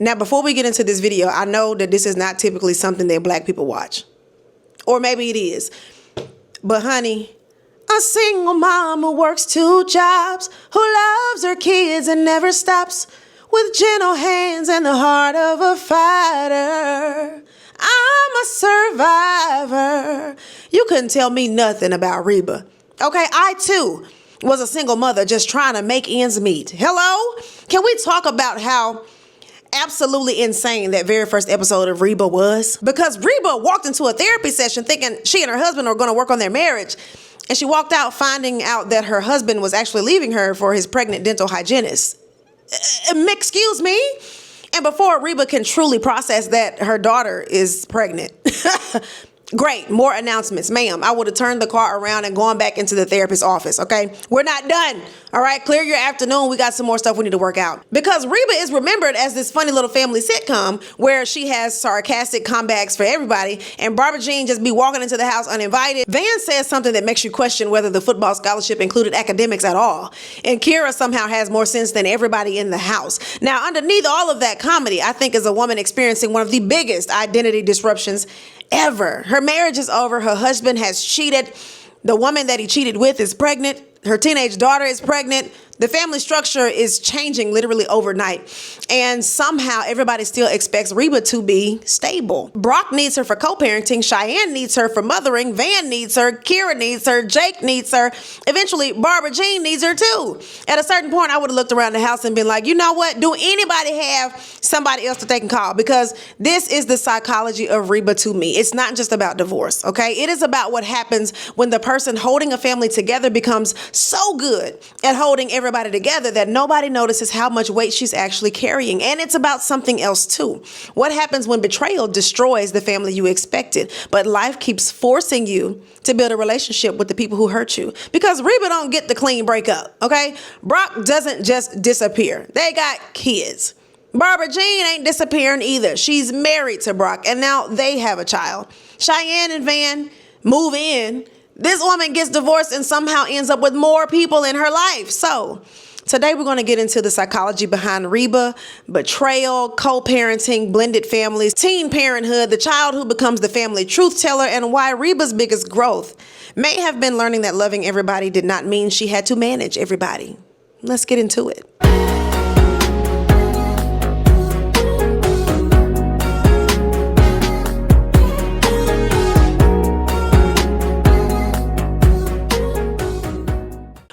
Now, before we get into this video, I know that this is not typically something that black people watch. Or maybe it is. But honey, a single mom who works 2 jobs, who loves her kids and never stops, with gentle hands and the heart of a fighter. I'm a survivor. You couldn't tell me nothing about Reeba. Okay, I too was a single mother just trying to make ends meet. Hello? Can we talk about how absolutely insane that very first episode of Reeba was? Because Reeba walked into a therapy session thinking she and her husband were going to work on their marriage. And she walked out finding out that her husband was actually leaving her for his pregnant dental hygienist. Excuse me? And before Reeba can truly process that her daughter is pregnant. Great, more announcements. Ma'am, I would have turned the car around and gone back into the therapist's office, okay? We're not done, all right? Clear your afternoon. We got some more stuff we need to work out. Because Reeba is remembered as this funny little family sitcom where she has sarcastic comebacks for everybody, and Barbra Jean just be walking into the house uninvited. Van says something that makes you question whether the football scholarship included academics at all. And Kyra somehow has more sense than everybody in the house. Now, underneath all of that comedy, I think is a woman experiencing one of the biggest identity disruptions ever. Her marriage is over. Her husband has cheated. The woman that he cheated with is pregnant. Her teenage daughter is pregnant. The family structure is changing literally overnight. And somehow everybody still expects Reeba to be stable. Brock needs her for co-parenting. Cheyenne needs her for mothering. Van needs her. Kyra needs her. Jake needs her. Eventually, Barbra Jean needs her too. At a certain point, I would have looked around the house and been like, you know what? Do anybody have somebody else that they can call? Because this is the psychology of Reeba to me. It's not just about divorce, okay? It is about what happens when the person holding a family together becomes so good at holding everybody together that nobody notices how much weight she's actually carrying. And it's about something else too. What happens when betrayal destroys the family you expected, but life keeps forcing you to build a relationship with the people who hurt you? Because Reeba don't get the clean breakup, okay? Brock doesn't just disappear. They got kids. Barbra Jean ain't disappearing either. She's married to Brock, and now they have a child. Cheyenne and Van move in. This woman gets divorced and somehow ends up with more people in her life. So today we're going to get into the psychology behind Reeba, betrayal, co-parenting, blended families, teen parenthood, the child who becomes the family truth teller, and why Reeba's biggest growth may have been learning that loving everybody did not mean she had to manage everybody. Let's get into it.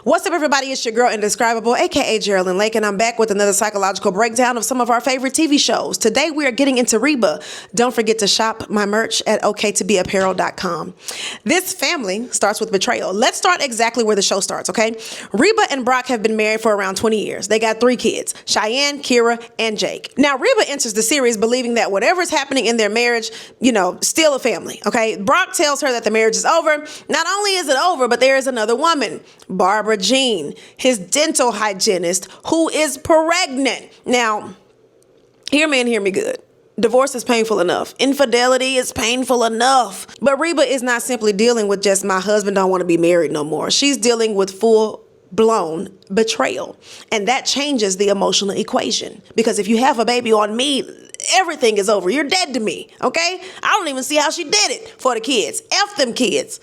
What's up, everybody? It's your girl Indescribable, aka Geraldine Lake, and I'm back with another psychological breakdown of some of our favorite TV shows. Today we are getting into Reeba. Don't forget to shop my merch at oktobeapparel.com. This family starts with betrayal. Let's start exactly where the show starts, okay? Reeba and Brock have been married for around 20 years. They got 3 kids, Cheyenne, Kyra, and Jake. Now, Reeba enters the series believing that whatever is happening in their marriage, still a family, okay? Brock tells her that the marriage is over. Not only is it over, but there is another woman, Barbra Jean, his dental hygienist, who is pregnant. Now, hear me and hear me good. Divorce is painful enough. Infidelity is painful enough. But Reeba is not simply dealing with just my husband don't want to be married no more. She's dealing with full-blown betrayal. And that changes the emotional equation. Because if you have a baby on me, everything is over. You're dead to me, okay? I don't even see how she did it for the kids. F them kids.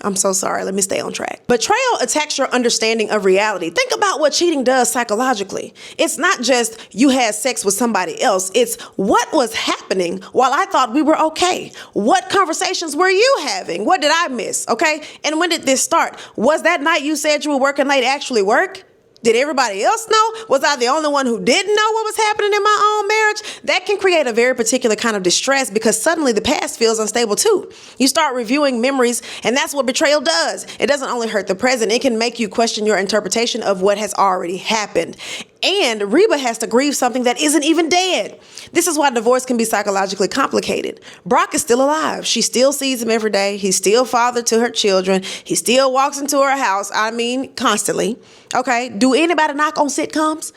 I'm so sorry. Let me stay on track. Betrayal attacks your understanding of reality. Think about what cheating does psychologically. It's not just you had sex with somebody else. It's what was happening while I thought we were okay. What conversations were you having? What did I miss? Okay. And when did this start? Was that night you said you were working late actually work? Did everybody else know? Was I the only one who didn't know what was happening in my own marriage? That can create a very particular kind of distress because suddenly the past feels unstable too. You start reviewing memories, and that's what betrayal does. It doesn't only hurt the present, it can make you question your interpretation of what has already happened. And Reeba has to grieve something that isn't even dead. This is why divorce can be psychologically complicated. Brock is still alive. She still sees him every day. He's still father to her children. He still walks into her house, constantly. Okay, do anybody knock on sitcoms?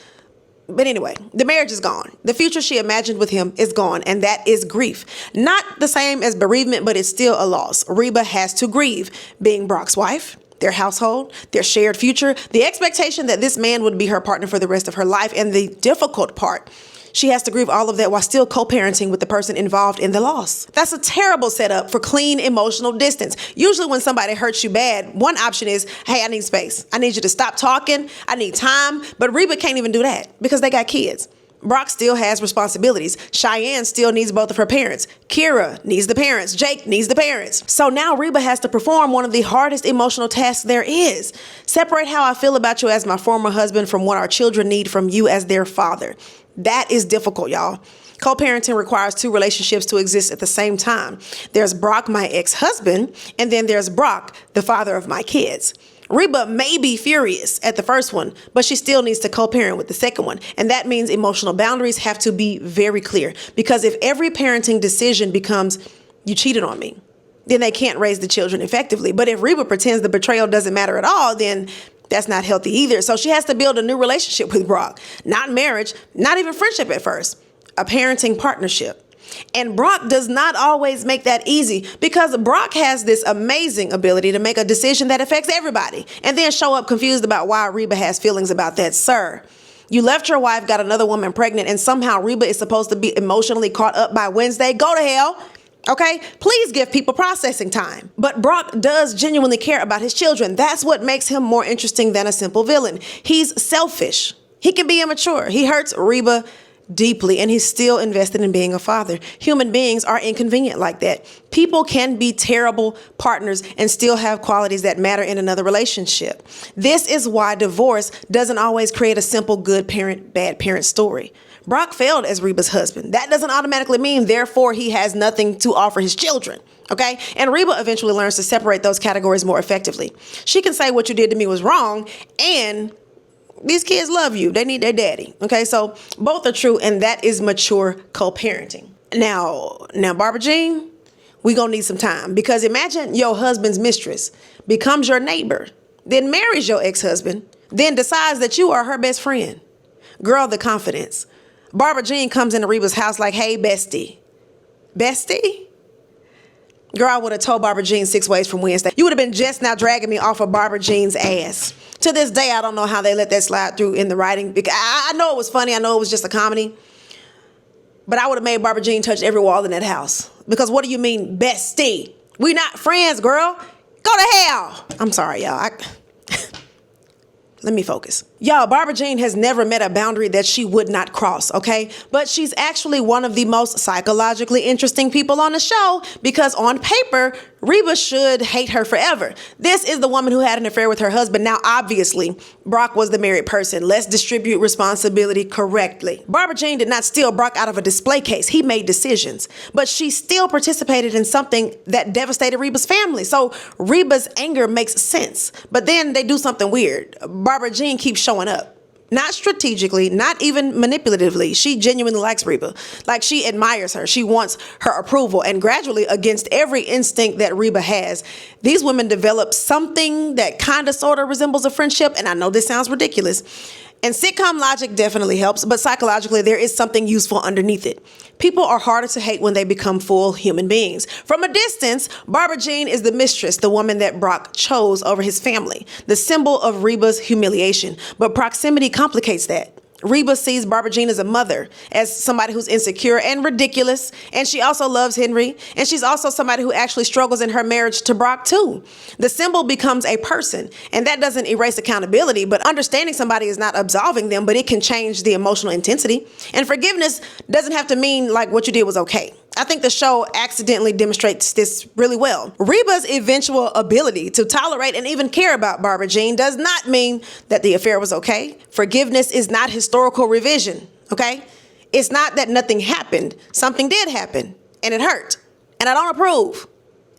But anyway, the marriage is gone. The future she imagined with him is gone, and that is grief. Not the same as bereavement, but it's still a loss. Reeba has to grieve being Brock's wife, their household, their shared future, the expectation that this man would be her partner for the rest of her life, and the difficult part, she has to grieve all of that while still co-parenting with the person involved in the loss. That's a terrible setup for clean emotional distance. Usually when somebody hurts you bad, one option is, hey, I need space. I need you to stop talking. I need time. But Reeba can't even do that because they got kids. Brock still has responsibilities. Cheyenne still needs both of her parents. Kyra needs the parents. Jake needs the parents. So now Reeba has to perform one of the hardest emotional tasks there is. Separate how I feel about you as my former husband from what our children need from you as their father. That is difficult, y'all. Co-parenting requires two relationships to exist at the same time. There's Brock, my ex-husband, and then there's Brock, the father of my kids. Reeba may be furious at the first one, but she still needs to co-parent with the second one. And that means emotional boundaries have to be very clear. Because if every parenting decision becomes, you cheated on me, then they can't raise the children effectively. But if Reeba pretends the betrayal doesn't matter at all, then that's not healthy either. So she has to build a new relationship with Brock. Not marriage, not even friendship at first. A parenting partnership. And Brock does not always make that easy because Brock has this amazing ability to make a decision that affects everybody and then show up confused about why Reeba has feelings about that. Sir, you left your wife, got another woman pregnant, and somehow Reeba is supposed to be emotionally caught up by Wednesday. Go to hell. Okay, please give people processing time. But Brock does genuinely care about his children. That's what makes him more interesting than a simple villain. He's selfish. He can be immature. He hurts Reeba deeply, and he's still invested in being a father. Human beings are inconvenient like that. People can be terrible partners and still have qualities that matter in another relationship. This is why divorce doesn't always create a simple good parent, bad parent story. Brock failed as Reba's husband. That doesn't automatically mean, therefore, he has nothing to offer his children. Okay? And Reeba eventually learns to separate those categories more effectively. She can say what you did to me was wrong, and these kids love you. They need their daddy. Okay? So both are true, and that is mature co-parenting. Now, Barbra Jean, we gonna need some time, because imagine your husband's mistress becomes your neighbor, then marries your ex-husband, then decides that you are her best friend. Girl, the confidence. Barbra Jean comes into Reba's house like, hey, bestie. Bestie? Girl, I would have told Barbra Jean 6 ways from Wednesday. You would have been just now dragging me off of Barbra Jean's ass. To this day, I don't know how they let that slide through in the writing. Because I know it was funny. I know it was just a comedy. But I would have made Barbra Jean touch every wall in that house. Because what do you mean, bestie? We not friends, girl. Go to hell. I'm sorry, y'all. Let me focus. Y'all, Barbra Jean has never met a boundary that she would not cross, okay? But she's actually one of the most psychologically interesting people on the show, because on paper, Reeba should hate her forever. This is the woman who had an affair with her husband. Now, obviously, Brock was the married person. Let's distribute responsibility correctly. Barbra Jean did not steal Brock out of a display case. He made decisions. But she still participated in something that devastated Reba's family. So Reba's anger makes sense. But then they do something weird. Barbra Jean keeps showing up. Not strategically, not even manipulatively. She genuinely likes Reeba. Like, she admires her. She wants her approval. And gradually, against every instinct that Reeba has, these women develop something that kind of sort of resembles a friendship. And I know this sounds ridiculous. And sitcom logic definitely helps, but psychologically, there is something useful underneath it. People are harder to hate when they become full human beings. From a distance, Barbra Jean is the mistress, the woman that Brock chose over his family, the symbol of Reba's humiliation. But proximity complicates that. Reeba sees Barbra Jean as a mother, as somebody who's insecure and ridiculous, and she also loves Henry, and she's also somebody who actually struggles in her marriage to Brock too. The symbol becomes a person, and that doesn't erase accountability, but understanding somebody is not absolving them, but it can change the emotional intensity. And forgiveness doesn't have to mean like what you did was okay. I think the show accidentally demonstrates this really well. Reba's eventual ability to tolerate and even care about Barbra Jean does not mean that the affair was okay. Forgiveness is not historical revision, okay? It's not that nothing happened. Something did happen, and it hurt, and I don't approve.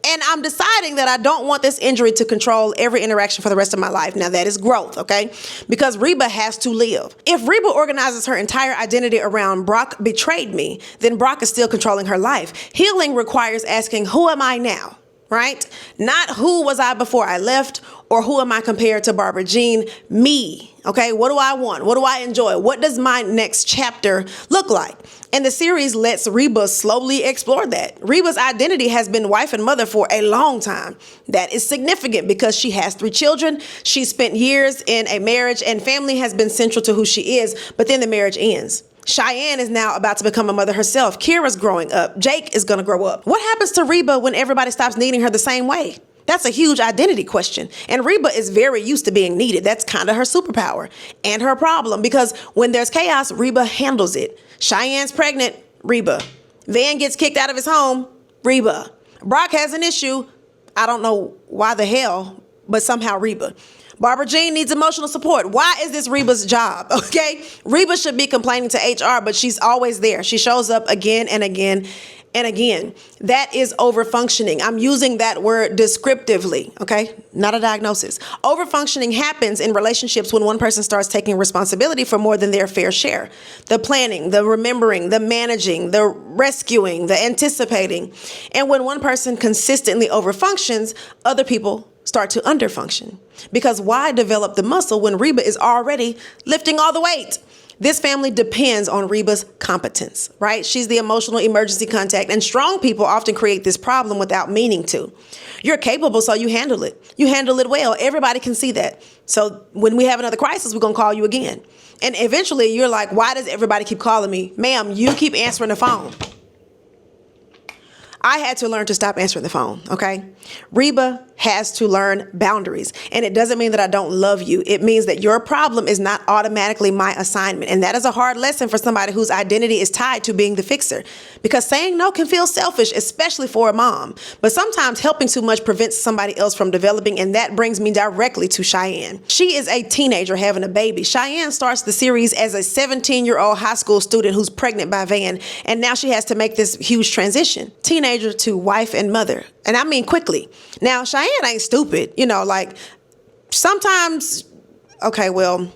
And I'm deciding that I don't want this injury to control every interaction for the rest of my life. Now, that is growth, okay? Because Reeba has to live. If Reeba organizes her entire identity around Brock betrayed me, then Brock is still controlling her life. Healing requires asking, who am I now? right? Not who was I before I left or who am I compared to Barbra Jean? Me, okay? What do I want? What do I enjoy? What does my next chapter look like? And the series lets Reeba slowly explore that. Reeba's identity has been wife and mother for a long time. That is significant because she has 3 children. She spent years in a marriage and family has been central to who she is, but then the marriage ends. Cheyenne is now about to become a mother herself. Kyra's growing up. Jake is going to grow up. What happens to Reeba when everybody stops needing her the same way? That's a huge identity question. And Reeba is very used to being needed. That's kind of her superpower and her problem because when there's chaos, Reeba handles it. Cheyenne's pregnant, Reeba. Van gets kicked out of his home, Reeba. Brock has an issue. I don't know why the hell, but somehow Reeba. Barbra Jean needs emotional support. Why is this Reeba's job? Okay. Reeba should be complaining to HR, but she's always there. She shows up again and again and again. That is overfunctioning. I'm using that word descriptively, okay? Not a diagnosis. Overfunctioning happens in relationships when one person starts taking responsibility for more than their fair share. The planning, the remembering, the managing, the rescuing, the anticipating. And when one person consistently overfunctions, other people start to underfunction. Because why develop the muscle when Reeba is already lifting all the weight? This family depends on Reeba's competence, right? She's the emotional emergency contact, and strong people often create this problem without meaning to. You're capable, so you handle it. You handle it well. Everybody can see that. So when we have another crisis, we're going to call you again. And eventually you're like, why does everybody keep calling me? Ma'am, you keep answering the phone. I had to learn to stop answering the phone, okay? Reeba has to learn boundaries. And it doesn't mean that I don't love you. It means that your problem is not automatically my assignment. And that is a hard lesson for somebody whose identity is tied to being the fixer. Because saying no can feel selfish, especially for a mom. But sometimes helping too much prevents somebody else from developing. And that brings me directly to Cheyenne. She is a teenager having a baby. Cheyenne starts the series as a 17-year-old high school student who's pregnant by Van. And now she has to make this huge transition. Teenager to wife and mother. And I mean quickly. Now, Cheyenne ain't stupid, like sometimes, okay, well,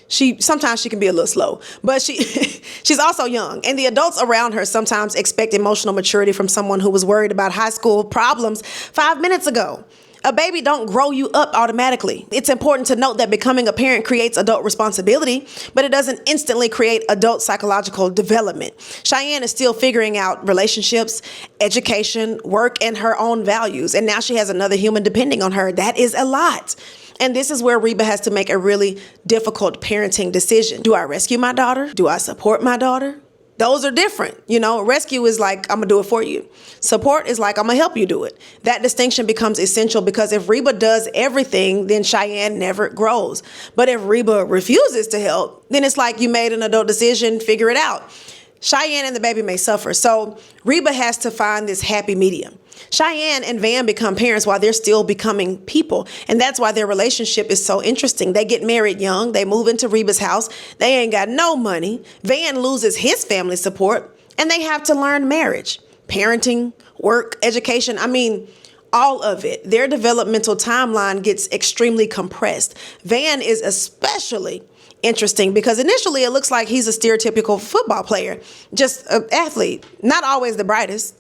sometimes she can be a little slow, but she's also young. And the adults around her sometimes expect emotional maturity from someone who was worried about high school problems 5 minutes ago. A baby don't grow you up automatically. It's important to note that becoming a parent creates adult responsibility, but it doesn't instantly create adult psychological development. Cheyenne is still figuring out relationships, education, work, and her own values. And now she has another human depending on her. That is a lot. And this is where Reeba has to make a really difficult parenting decision. Do I rescue my daughter? Do I support my daughter? Those are different. Rescue is like, I'm going to do it for you. Support is like, I'm going to help you do it. That distinction becomes essential because if Reeba does everything, then Cheyenne never grows. But if Reeba refuses to help, then it's like you made an adult decision, figure it out. Cheyenne and the baby may suffer. So Reeba has to find this happy medium. Cheyenne and Van become parents while they're still becoming people. And that's why their relationship is so interesting. They get married young. They move into Reeba's house. They ain't got no money. Van loses his family support. And they have to learn marriage, parenting, work, education. I mean, all of it. Their developmental timeline gets extremely compressed. Van is especially interesting because initially it looks like he's a stereotypical football player, just an athlete, not always the brightest,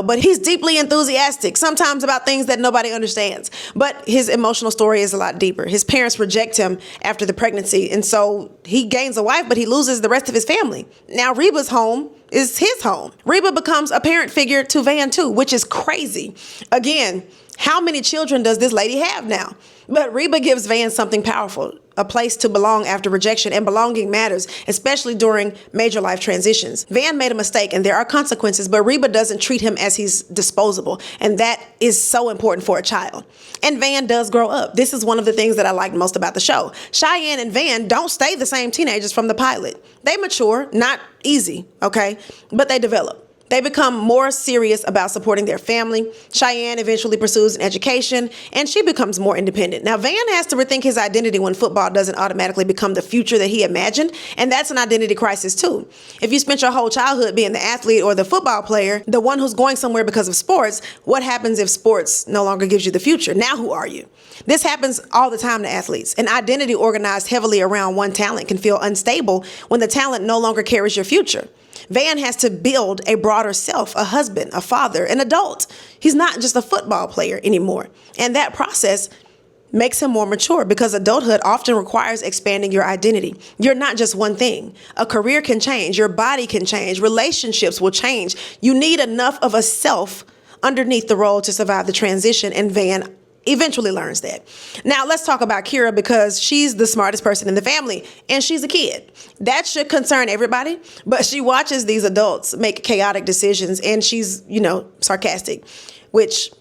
but he's deeply enthusiastic, sometimes about things that nobody understands. But his emotional story is a lot deeper. His parents reject him after the pregnancy, and so he gains a wife, but he loses the rest of his family. Now Reeba's home is his home. Reeba becomes a parent figure to Van too, which is crazy. Again, how many children does this lady have now? But Reeba gives Van something powerful, a place to belong after rejection, and belonging matters, especially during major life transitions. Van made a mistake and there are consequences, but Reeba doesn't treat him as he's disposable. And that is so important for a child. And Van does grow up. This is one of the things that I liked most about the show. Cheyenne and Van don't stay the same teenagers from the pilot. They mature, not easy, okay? But they develop. They become more serious about supporting their family. Cheyenne eventually pursues an education, and she becomes more independent. Now, Van has to rethink his identity when football doesn't automatically become the future that he imagined, and that's an identity crisis too. If you spent your whole childhood being the athlete or the football player, the one who's going somewhere because of sports, what happens if sports no longer gives you the future? Now who are you? This happens all the time to athletes. An identity organized heavily around one talent can feel unstable when the talent no longer carries your future. Van has to build a broader self, a husband, a father, an adult. He's not just a football player anymore. And that process makes him more mature because adulthood often requires expanding your identity. You're not just one thing. A career can change. Your body can change. Relationships will change. You need enough of a self underneath the role to survive the transition, and Van eventually learns that. Now let's talk about Kyra because she's the smartest person in the family and she's a kid. That should concern everybody, but she watches these adults make chaotic decisions and she's, sarcastic, which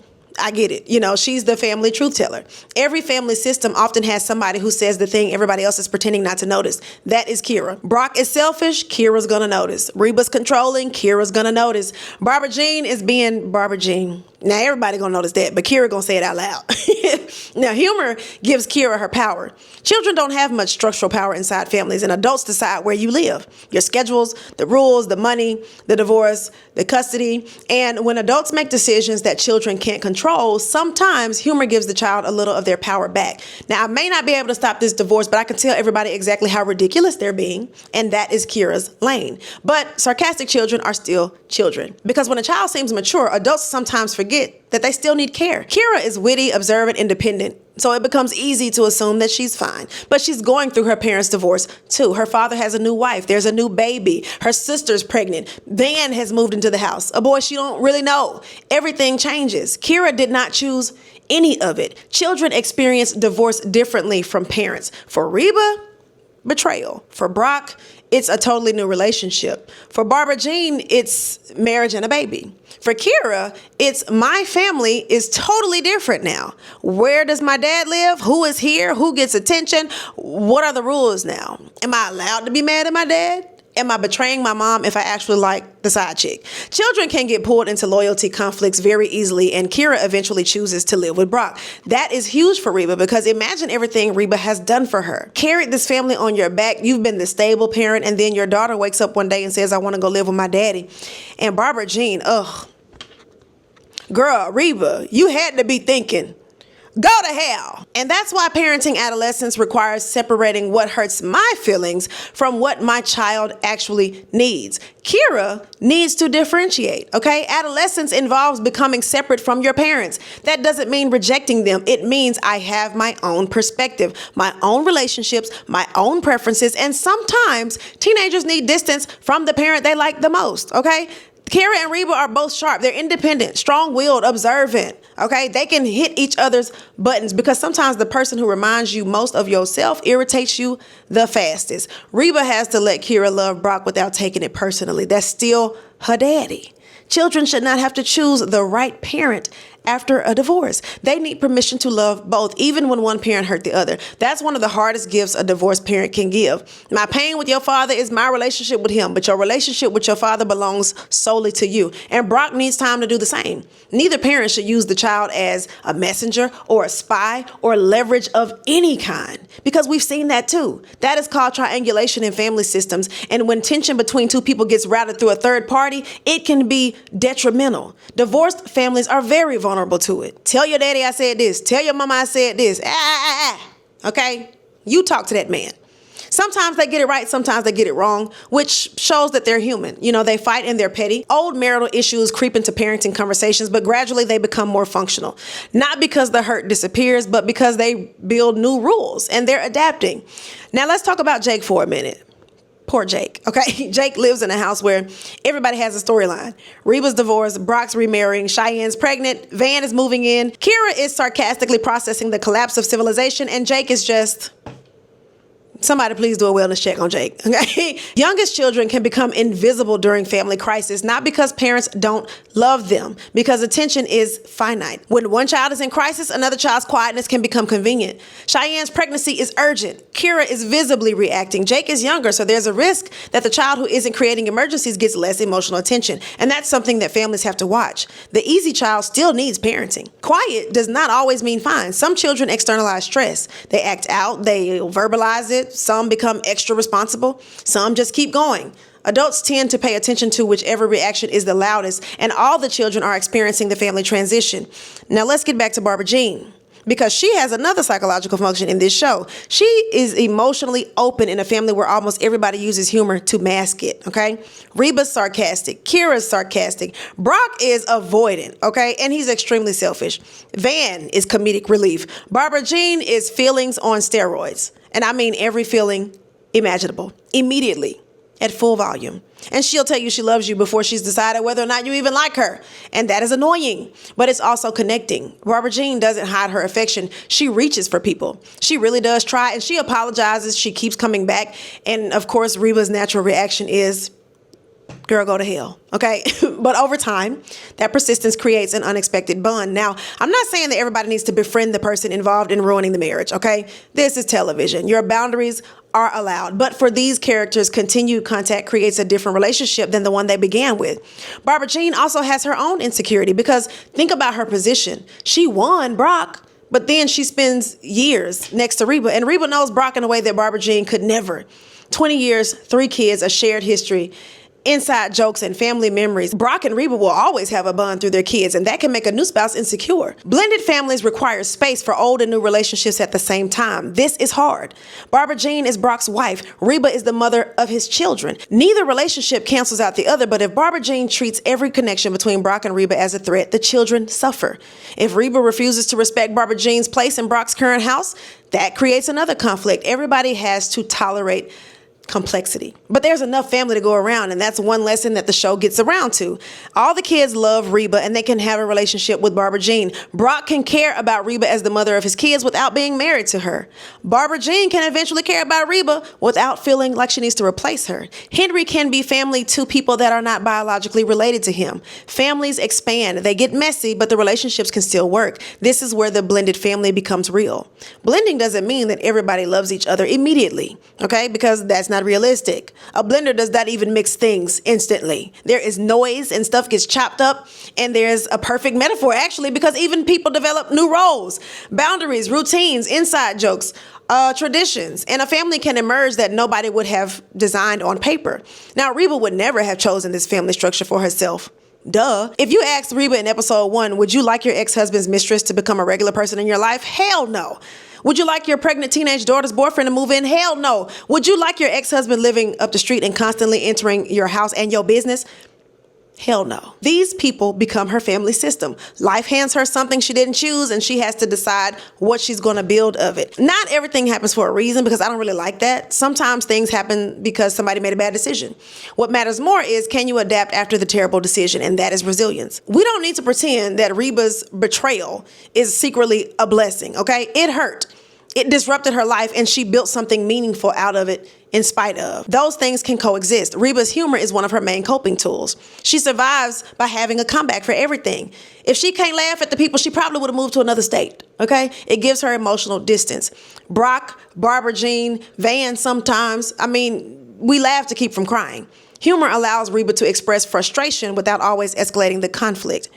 I get it. She's the family truth teller. Every family system often has somebody who says the thing everybody else is pretending not to notice. That is Kyra. Brock is selfish. Kyra's going to notice. Reba's controlling. Kyra's going to notice. Barbra Jean is being Barbra Jean. Now, everybody going to notice that, but Kyra going to say it out loud. Now, humor gives Kyra her power. Children don't have much structural power inside families, and adults decide where you live. Your schedules, the rules, the money, the divorce, the custody. And when adults make decisions that children can't control, sometimes humor gives the child a little of their power back. Now, I may not be able to stop this divorce, but I can tell everybody exactly how ridiculous they're being, and that is Kyra's lane. But sarcastic children are still children. Because when a child seems mature, adults sometimes forget that they still need care. Kyra is witty, observant, independent, so it becomes easy to assume that she's fine. But she's going through her parents' divorce too. Her father has a new wife. There's a new baby. Her sister's pregnant. Van has moved into the house. A boy she don't really know. Everything changes. Kyra did not choose any of it. Children experience divorce differently from parents. For Reeba, betrayal. For Brock, it's a totally new relationship. For Barbra Jean, it's marriage and a baby. For Kyra, it's my family is totally different now. Where does my dad live? Who is here? Who gets attention? What are the rules now? Am I allowed to be mad at my dad? Am I betraying my mom if I actually like the side chick? Children can get pulled into loyalty conflicts very easily, and Kyra eventually chooses to live with Brock. That is huge for Reeba because imagine everything Reeba has done for her. Carried this family on your back. You've been the stable parent, and then your daughter wakes up one day and says, I want to go live with my daddy. And Barbra Jean, girl, Reeba, you had to be thinking, go to hell. And that's why parenting adolescence requires separating what hurts my feelings from what my child actually needs. Kyra needs to differentiate, okay? Adolescence involves becoming separate from your parents. That doesn't mean rejecting them. It means I have my own perspective, my own relationships, my own preferences, and sometimes teenagers need distance from the parent they like the most, okay? Kyra and Reeba are both sharp. They're independent, strong-willed, observant, okay? They can hit each other's buttons because sometimes the person who reminds you most of yourself irritates you the fastest. Reeba has to let Kyra love Brock without taking it personally. That's still her daddy. Children should not have to choose the right parent after a divorce. They need permission to love both, even when one parent hurt the other. That's one of the hardest gifts a divorced parent can give. My pain with your father is my relationship with him, but your relationship with your father belongs solely to you. And Brock needs time to do the same. Neither parent should use the child as a messenger or a spy or leverage of any kind, because we've seen that too. That is called triangulation in family systems. And when tension between two people gets routed through a third party, it can be detrimental. Divorced families are very vulnerable to it. Tell your daddy I said this. Tell your mama I said this. Okay? You talk to that man. Sometimes they get it right, sometimes they get it wrong, which shows that they're human. They fight and they're petty. Old marital issues creep into parenting conversations, but gradually they become more functional. Not because the hurt disappears, but because they build new rules and they're adapting. Now let's talk about Jake for a minute. Poor Jake, okay? Jake lives in a house where everybody has a storyline. Reba's divorced, Brock's remarrying, Cheyenne's pregnant, Van is moving in. Kyra is sarcastically processing the collapse of civilization, and Jake is just... Somebody please do a wellness check on Jake, okay? Youngest children can become invisible during family crisis, not because parents don't love them, because attention is finite. When one child is in crisis, another child's quietness can become convenient. Cheyenne's pregnancy is urgent. Kyra is visibly reacting. Jake is younger, so there's a risk that the child who isn't creating emergencies gets less emotional attention, and that's something that families have to watch. The easy child still needs parenting. Quiet does not always mean fine. Some children externalize stress. They act out, they verbalize it. Some become extra responsible. Some just keep going. Adults tend to pay attention to whichever reaction is the loudest, and all the children are experiencing the family transition. Now let's get back to Barbra Jean. because she has another psychological function in this show. She is emotionally open in a family where almost everybody uses humor to mask it, okay? Reba's sarcastic. Kyra's sarcastic. Brock is avoidant, okay? And he's extremely selfish. Van is comedic relief. Barbra Jean is feelings on steroids. And I mean every feeling imaginable, immediately, at full volume. And she'll tell you she loves you before she's decided whether or not you even like her. And that is annoying, but it's also connecting. Barbra Jean doesn't hide her affection. She reaches for people. She really does try, and she apologizes. She keeps coming back. And of course, Reba's natural reaction is, girl, go to hell, okay? But over time, that persistence creates an unexpected bond. Now, I'm not saying that everybody needs to befriend the person involved in ruining the marriage, okay? This is television. Your boundaries are allowed. But for these characters, continued contact creates a different relationship than the one they began with. Barbra Jean also has her own insecurity because think about her position. She won Brock, but then she spends years next to Reeba, and Reeba knows Brock in a way that Barbra Jean could never. 20 years, 3 kids, a shared history, inside jokes and family memories. Brock and Reeba will always have a bond through their kids, and that can make a new spouse insecure. Blended families require space for old and new relationships at the same time. This is hard. Barbra Jean is Brock's wife. Reeba is the mother of his children. Neither relationship cancels out the other, but if Barbra Jean treats every connection between Brock and Reeba as a threat, the children suffer. If Reeba refuses to respect Barbra Jean's place in Brock's current house, that creates another conflict. Everybody has to tolerate complexity. But there's enough family to go around, and that's one lesson that the show gets around to. All the kids love Reeba, and they can have a relationship with Barbra Jean. Brock can care about Reeba as the mother of his kids without being married to her. Barbra Jean can eventually care about Reeba without feeling like she needs to replace her. Henry can be family to people that are not biologically related to him. Families expand. They get messy, but the relationships can still work. This is where the blended family becomes real. Blending doesn't mean that everybody loves each other immediately, okay? Because that's not realistic. A blender does not even mix things instantly. There is noise and stuff gets chopped up, and there's a perfect metaphor actually, because even people develop new roles, boundaries, routines, inside jokes, traditions, and a family can emerge that nobody would have designed on paper. Now, Reeba would never have chosen this family structure for herself. Duh. If you asked Reeba in episode 1, would you like your ex-husband's mistress to become a regular person in your life? Hell no. Would you like your pregnant teenage daughter's boyfriend to move in? Hell no. Would you like your ex-husband living up the street and constantly entering your house and your business? Hell no. These people become her family system. Life hands her something she didn't choose, and she has to decide what she's going to build of it. Not everything happens for a reason, because I don't really like that. Sometimes things happen because somebody made a bad decision. What matters more is, can you adapt after the terrible decision? And that is resilience. We don't need to pretend that Reba's betrayal is secretly a blessing, okay? It hurt. It disrupted her life, and she built something meaningful out of it in spite of. Those things can coexist. Reba's humor is one of her main coping tools. She survives by having a comeback for everything. If she can't laugh at the people, she probably would have moved to another state, okay? It gives her emotional distance. Brock, Barbra Jean, Van sometimes, we laugh to keep from crying. Humor allows Reeba to express frustration without always escalating the conflict.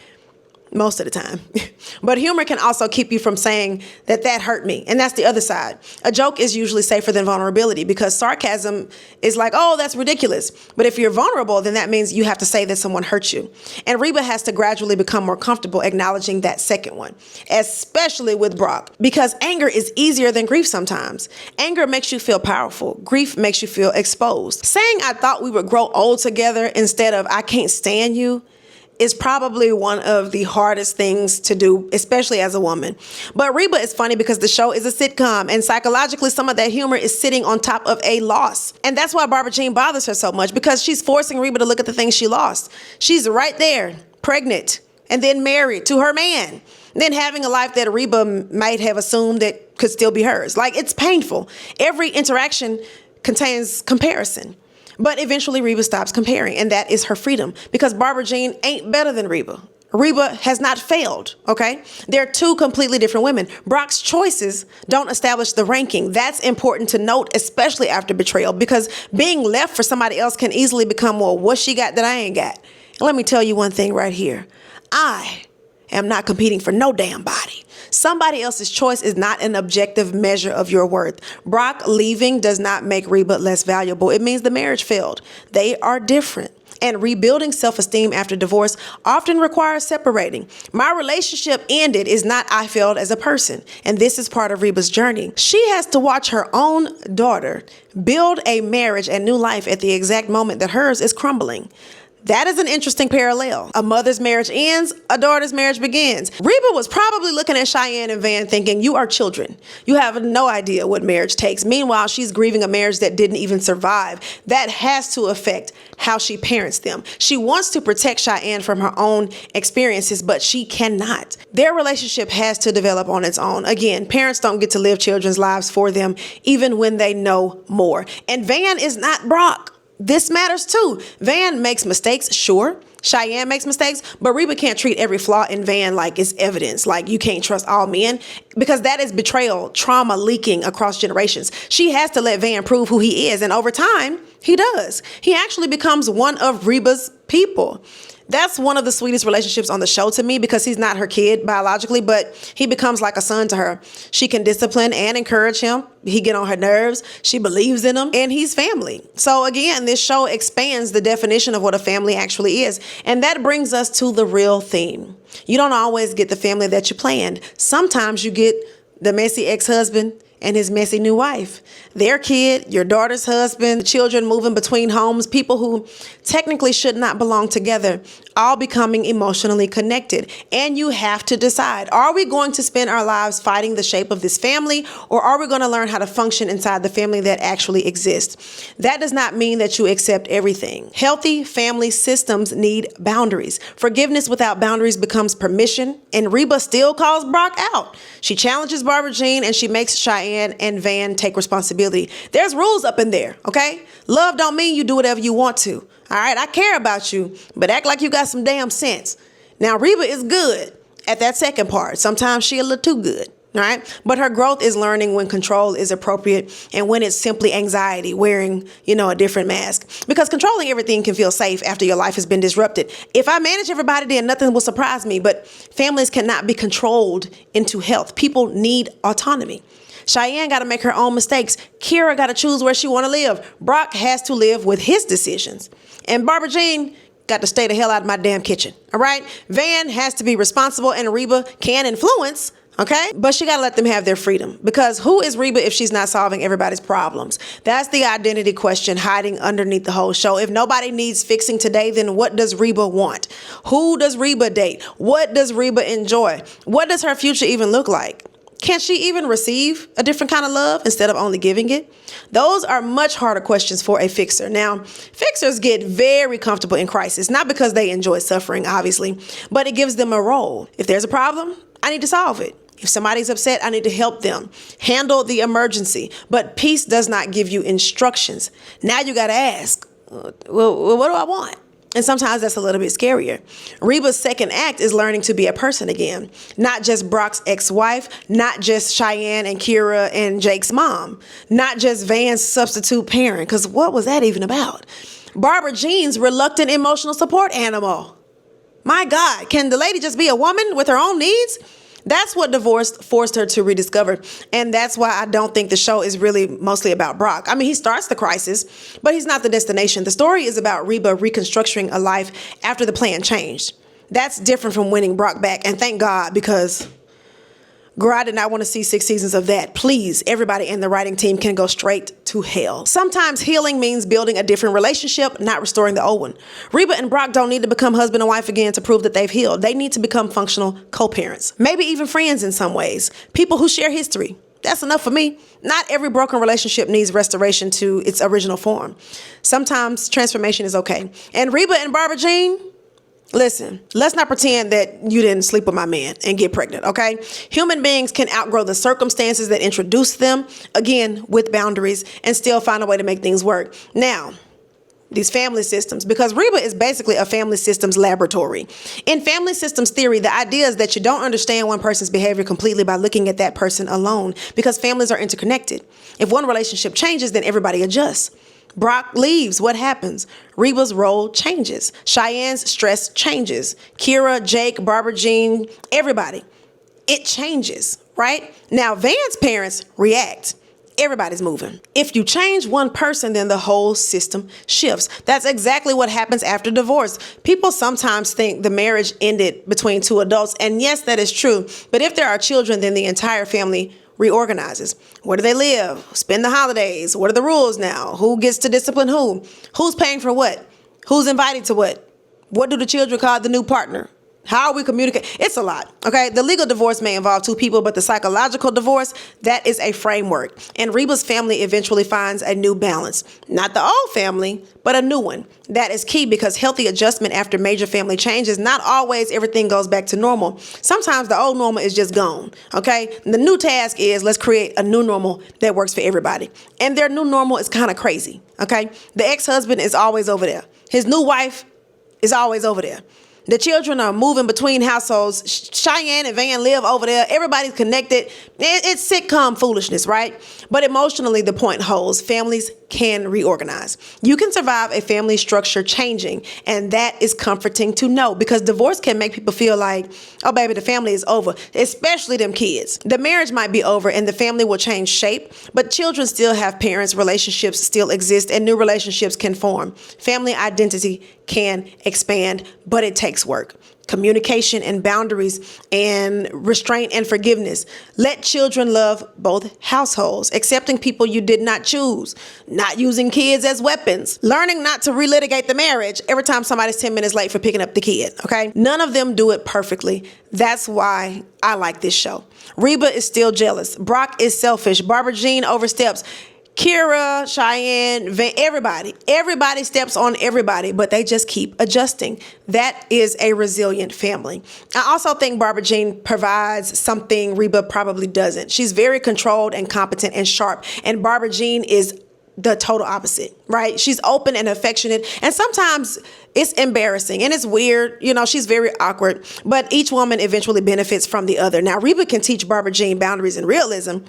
Most of the time. But humor can also keep you from saying that hurt me. And that's the other side. A joke is usually safer than vulnerability, because sarcasm is like, oh, that's ridiculous. But if you're vulnerable, then that means you have to say that someone hurt you. And Reeba has to gradually become more comfortable acknowledging that second one, especially with Brock, because anger is easier than grief sometimes. Anger makes you feel powerful. Grief makes you feel exposed. Saying I thought we would grow old together instead of I can't stand you is probably one of the hardest things to do, especially as a woman. But Reeba is funny because the show is a sitcom, and psychologically some of that humor is sitting on top of a loss. And that's why Barbra Jean bothers her so much, because she's forcing Reeba to look at the things she lost. She's right there, pregnant, and then married to her man, then having a life that Reeba might have assumed that could still be hers. Like, it's painful. Every interaction contains comparison. But eventually Reeba stops comparing, and that is her freedom, because Barbra Jean ain't better than Reeba. Reeba has not failed, okay? They're two completely different women. Brock's choices don't establish the ranking. That's important to note, especially after betrayal, because being left for somebody else can easily become, well, what she got that I ain't got? And let me tell you one thing right here. I am not competing for no damn body. Somebody else's choice is not an objective measure of your worth. Brock leaving does not make Reba less valuable. It means the marriage failed. They are different. And rebuilding self-esteem after divorce often requires separating. My relationship ended is not I failed as a person. And this is part of Reba's journey. She has to watch her own daughter build a marriage and new life at the exact moment that hers is crumbling. That is an interesting parallel. A mother's marriage ends, a daughter's marriage begins. Reba was probably looking at Cheyenne and Van thinking, you are children. You have no idea what marriage takes. Meanwhile, she's grieving a marriage that didn't even survive. That has to affect how she parents them. She wants to protect Cheyenne from her own experiences, but she cannot. Their relationship has to develop on its own. Again, parents don't get to live children's lives for them, even when they know more. And Van is not Brock. This matters too. Van makes mistakes, sure. Cheyenne makes mistakes, but Reba can't treat every flaw in Van like it's evidence, like you can't trust all men, because that is betrayal, trauma leaking across generations. She has to let Van prove who he is, and over time, he does. He actually becomes one of Reba's people. That's one of the sweetest relationships on the show to me, because he's not her kid biologically, but he becomes like a son to her. She can discipline and encourage him. He get on her nerves. She believes in him, and he's family. So again, this show expands the definition of what a family actually is. And that brings us to the real theme. You don't always get the family that you planned. Sometimes you get the messy ex-husband and his messy new wife, their kid, your daughter's husband, children moving between homes, people who technically should not belong together, all becoming emotionally connected. And you have to decide, are we going to spend our lives fighting the shape of this family, or are we going to learn how to function inside the family that actually exists? That does not mean that you accept everything. Healthy family systems need boundaries. Forgiveness without boundaries becomes permission, and Reba still calls Brock out. She challenges Barbra Jean, and she makes Cheyenne and Van take responsibility. There's rules up in there, okay? Love don't mean you do whatever you want to. All right, I care about you, but act like you got some damn sense. Now, Reba is good at that second part. Sometimes she a little too good, all right? But her growth is learning when control is appropriate and when it's simply anxiety wearing, a different mask. Because controlling everything can feel safe after your life has been disrupted. If I manage everybody, then nothing will surprise me. But families cannot be controlled into health. People need autonomy. Cheyenne got to make her own mistakes. Kyra got to choose where she want to live. Brock has to live with his decisions. And Barbra Jean got to stay the hell out of my damn kitchen, all right? Van has to be responsible, and Reba can influence, okay? But she got to let them have their freedom, because who is Reba if she's not solving everybody's problems? That's the identity question hiding underneath the whole show. If nobody needs fixing today, then what does Reba want? Who does Reba date? What does Reba enjoy? What does her future even look like? Can she even receive a different kind of love instead of only giving it? Those are much harder questions for a fixer. Now, fixers get very comfortable in crisis, not because they enjoy suffering, obviously, but it gives them a role. If there's a problem, I need to solve it. If somebody's upset, I need to help them handle the emergency. But peace does not give you instructions. Now you got to ask, well, what do I want? And sometimes that's a little bit scarier. Reba's second act is learning to be a person again. Not just Brock's ex-wife, not just Cheyenne and Kyra and Jake's mom, not just Van's substitute parent, because what was that even about? Barbra Jean's reluctant emotional support animal. My God, can the lady just be a woman with her own needs? That's what divorce forced her to rediscover. And that's why I don't think the show is really mostly about Brock. I mean, he starts the crisis, but he's not the destination. The story is about Reba reconstructing a life after the plan changed. That's different from winning Brock back. And thank God, because girl, I did not want to see 6 seasons of that. Please, everybody in the writing team can go straight to hell. Sometimes healing means building a different relationship, not restoring the old one. Reba and Brock don't need to become husband and wife again to prove that they've healed. They need to become functional co-parents, maybe even friends in some ways, people who share history. That's enough for me. Not every broken relationship needs restoration to its original form. Sometimes transformation is okay. And Reba and Barbra Jean, listen, let's not pretend that you didn't sleep with my man and get pregnant, okay? Human beings can outgrow the circumstances that introduced them, again, with boundaries, and still find a way to make things work. Now, these family systems, because Reba is basically a family systems laboratory. In family systems theory, the idea is that you don't understand one person's behavior completely by looking at that person alone, because families are interconnected. If one relationship changes, then everybody adjusts. Brock leaves. What happens? Reba's role changes. Cheyenne's stress changes. Kyra, Jake, Barbra Jean, everybody. it changes, right? Now, Van's parents react. Everybody's moving. If you change one person, then the whole system shifts. That's exactly what happens after divorce. People sometimes think the marriage ended between two adults, and yes, that is true. But if there are children, then the entire family reorganizes. Where do they live? Spend the holidays? What are the rules now? Who gets to discipline who? Who's paying for what? Who's invited to what? What do the children call the new partner? How are we communicating? It's a lot, okay? The legal divorce may involve two people, but the psychological divorce, that is a framework. And Reba's family eventually finds a new balance. Not the old family, but a new one. That is key because healthy adjustment after major family changes, not always everything goes back to normal. Sometimes the old normal is just gone, okay? The new task is let's create a new normal that works for everybody. And their new normal is kind of crazy, okay? The ex-husband is always over there. His new wife is always over there. The children are moving between households. Cheyenne and Van live over there. Everybody's connected. It's sitcom foolishness, right? But emotionally, the point holds. Families can reorganize. You can survive a family structure changing, and that is comforting to know because divorce can make people feel like, oh, baby, the family is over, especially them kids. The marriage might be over and the family will change shape, but children still have parents, relationships still exist, and new relationships can form. Family identity can expand, but it takes work. Communication and boundaries and restraint and forgiveness. Let children love both households, accepting people you did not choose, not using kids as weapons, learning not to relitigate the marriage every time somebody's 10 minutes late for picking up the kid, okay? None of them do it perfectly. That's why I like this show. Reeba is still jealous. Brock is selfish. Barbra Jean oversteps. Kyra, Cheyenne, Van, everybody steps on everybody, but they just keep adjusting. That is a resilient family. I also think Barbra Jean provides something Reeba probably doesn't. She's very controlled and competent and sharp, and Barbra Jean is the total opposite, right? She's open and affectionate, and sometimes it's embarrassing and it's weird. You know, she's very awkward, but each woman eventually benefits from the other. Now, Reeba can teach Barbra Jean boundaries and realism,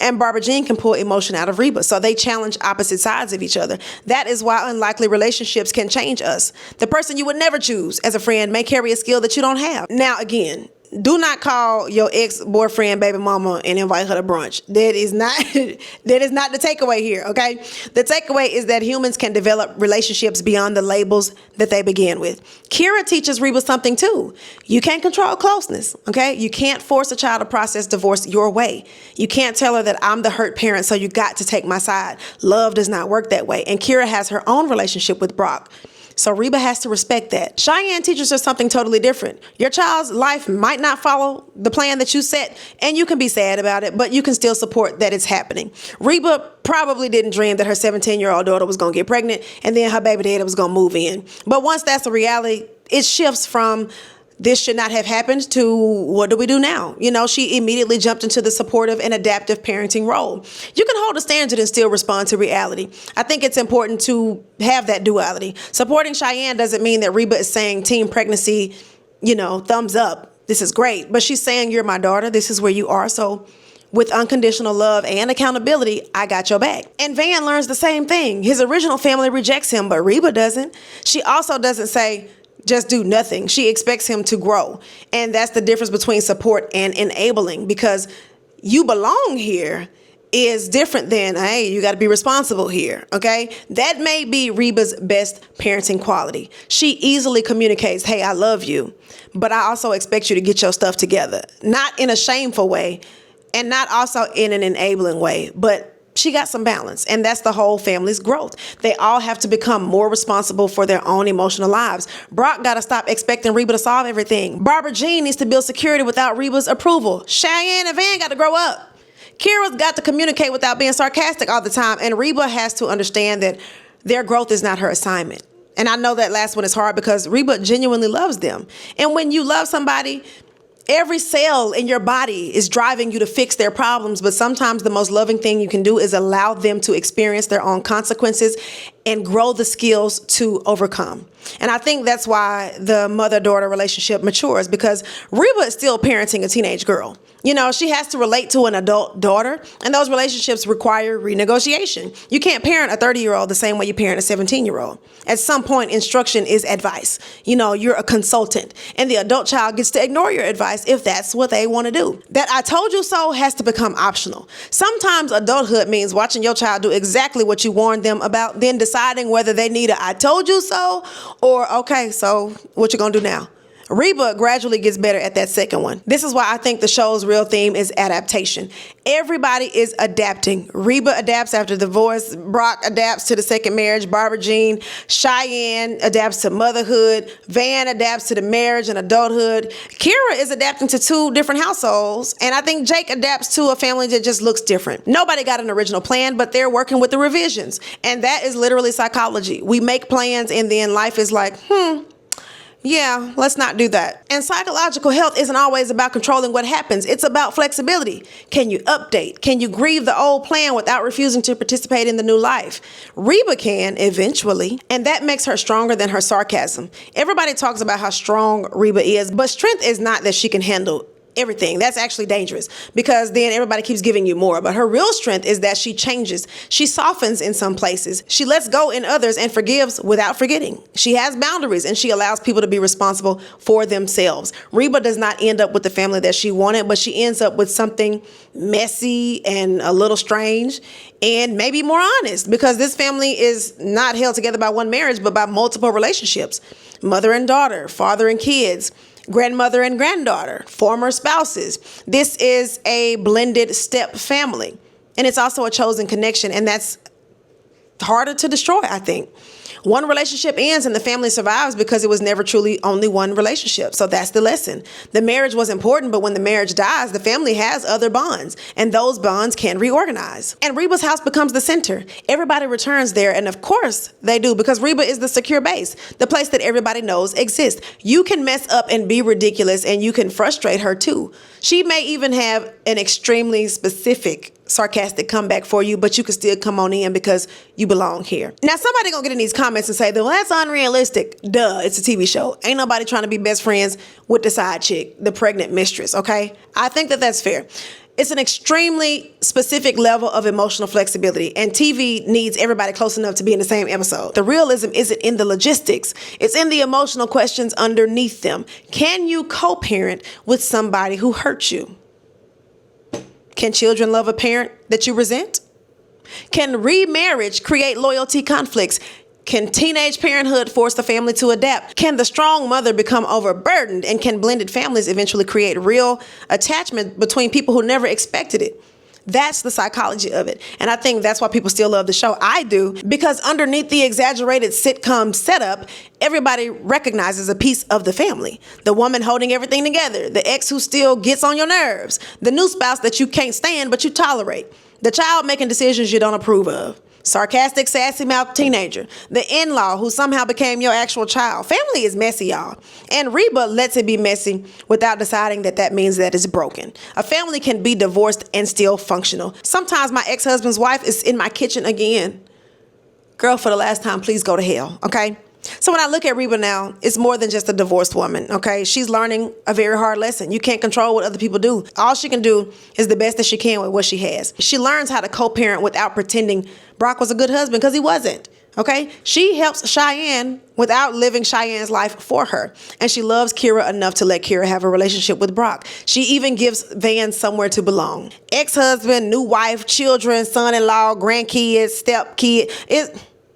and Barbra Jean can pull emotion out of Reeba. So they challenge opposite sides of each other. That is why unlikely relationships can change us. The person you would never choose as a friend may carry a skill that you don't have. Now, again, do not call your ex-boyfriend baby mama and invite her to brunch. That is not the takeaway here, okay? The takeaway is that humans can develop relationships beyond the labels that they began with. Kyra teaches Reeba something too. You can't control closeness, okay? You can't force a child to process divorce your way. You can't tell her that I'm the hurt parent, so you got to take my side. Love does not work that way. And Kyra has her own relationship with Brock. So Reeba has to respect that. Cheyenne teaches her something totally different. Your child's life might not follow the plan that you set, and you can be sad about it, but you can still support that it's happening. Reeba probably didn't dream that her 17-year-old daughter was going to get pregnant, and then her baby daddy was going to move in. But once that's a reality, it shifts from this should not have happened to what do we do now? You know, she immediately jumped into the supportive and adaptive parenting role. You can hold a standard and still respond to reality. I think it's important to have that duality. Supporting Cheyenne doesn't mean that Reeba is saying teen pregnancy, you know, thumbs up. This is great. But she's saying, you're my daughter. This is where you are. So with unconditional love and accountability, I got your back. And Van learns the same thing. His original family rejects him, but Reeba doesn't. She also doesn't say, just do nothing. She expects him to grow. And that's the difference between support and enabling, because you belong here is different than, hey, you got to be responsible here, okay? That may be Reba's best parenting quality. She easily communicates, hey, I love you, but I also expect you to get your stuff together. Not in a shameful way and not also in an enabling way, but she got some balance, and that's the whole family's growth. They all have to become more responsible for their own emotional lives. Brock got to stop expecting Reeba to solve everything. Barbra Jean needs to build security without Reba's approval. Cheyenne and Van got to grow up. Kyra's got to communicate without being sarcastic all the time, and Reeba has to understand that their growth is not her assignment. And I know that last one is hard because Reeba genuinely loves them. And when you love somebody, every cell in your body is driving you to fix their problems, but sometimes the most loving thing you can do is allow them to experience their own consequences and grow the skills to overcome. And I think that's why the mother-daughter relationship matures, because Reba is still parenting a teenage girl. You know, she has to relate to an adult daughter, and those relationships require renegotiation. You can't parent a 30-year-old the same way you parent a 17-year-old. At some point, instruction is advice. You know, you're a consultant, and the adult child gets to ignore your advice if that's what they want to do. That "I told you so" has to become optional. Sometimes adulthood means watching your child do exactly what you warned them about, then deciding whether they need a "I told you so" or "Okay, so what you gonna do now?" Reba gradually gets better at that second one. This is why I think the show's real theme is adaptation. Everybody is adapting. Reba adapts after divorce. Brock adapts to the second marriage. Barbra Jean. Cheyenne adapts to motherhood. Van adapts to the marriage and adulthood. Kyra is adapting to 2 different households. And I think Jake adapts to a family that just looks different. Nobody got an original plan, but they're working with the revisions. And that is literally psychology. We make plans and then life is like, yeah, let's not do that. And psychological health isn't always about controlling what happens. It's about flexibility. Can you update? Can you grieve the old plan without refusing to participate in the new life? Reba can eventually, and that makes her stronger than her sarcasm. Everybody talks about how strong Reba is, but strength is not that she can handle everything. That's actually dangerous, because then everybody keeps giving you more. But her real strength is that she changes. She softens in some places. She lets go in others and forgives without forgetting. She has boundaries, and she allows people to be responsible for themselves. Reba does not end up with the family that she wanted, but she ends up with something messy and a little strange and maybe more honest, because this family is not held together by one marriage, but by multiple relationships. Mother and daughter, father and kids, grandmother and granddaughter, former spouses. This is a blended step family. And it's also a chosen connection. And that's harder to destroy, I think. One relationship ends and the family survives because it was never truly only one relationship. So that's the lesson. The marriage was important, but when the marriage dies, the family has other bonds, and those bonds can reorganize. And Reba's house becomes the center. Everybody returns there, and of course they do, because Reba is the secure base, the place that everybody knows exists. You can mess up and be ridiculous, and you can frustrate her too. She may even have an extremely specific sarcastic comeback for you, but you can still come on in because you belong here. Now, somebody gonna get in these comments and say, well, that's unrealistic. Duh, it's a TV show. Ain't nobody trying to be best friends with the side chick, the pregnant mistress, okay? I think that that's fair. It's an extremely specific level of emotional flexibility, and TV needs everybody close enough to be in the same episode. The realism isn't in the logistics. It's in the emotional questions underneath them. Can you co-parent with somebody who hurt you? Can children love a parent that you resent? Can remarriage create loyalty conflicts? Can teenage parenthood force the family to adapt? Can the strong mother become overburdened? And can blended families eventually create real attachment between people who never expected it? That's the psychology of it. And I think that's why people still love the show. I do, because underneath the exaggerated sitcom setup, everybody recognizes a piece of the family. The woman holding everything together, the ex who still gets on your nerves, the new spouse that you can't stand but you tolerate, the child making decisions you don't approve of, sarcastic, sassy mouth teenager, the in-law who somehow became your actual child. Family is messy, y'all. And Reba lets it be messy without deciding that that means that it's broken. A family can be divorced and still functional. Sometimes my ex-husband's wife is in my kitchen again. Girl, for the last time, please go to hell, okay? So when I look at Reba now, it's more than just a divorced woman, okay? She's learning a very hard lesson. You can't control what other people do. All she can do is the best that she can with what she has. She learns how to co-parent without pretending Brock was a good husband, because he wasn't, okay? She helps Cheyenne without living Cheyenne's life for her. And she loves Kyra enough to let Kyra have a relationship with Brock. She even gives Van somewhere to belong. Ex-husband, new wife, children, son-in-law, grandkids, step-kid.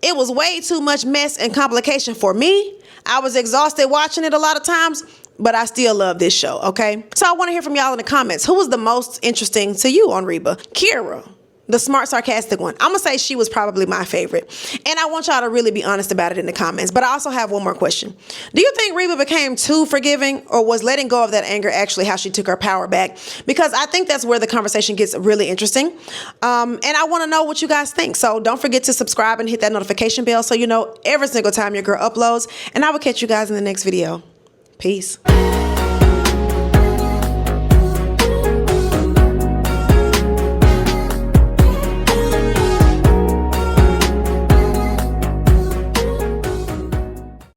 It was way too much mess and complication for me. I was exhausted watching it a lot of times, but I still love this show, okay? So I want to hear from y'all in the comments. Who was the most interesting to you on Reba? Kyra, the smart, sarcastic one. I'm going to say she was probably my favorite. And I want y'all to really be honest about it in the comments. But I also have one more question. Do you think Reba became too forgiving, or was letting go of that anger actually how she took her power back? Because I think that's where the conversation gets really interesting. And I want to know what you guys think. So don't forget to subscribe and hit that notification bell so you know every single time your girl uploads. And I will catch you guys in the next video. Peace.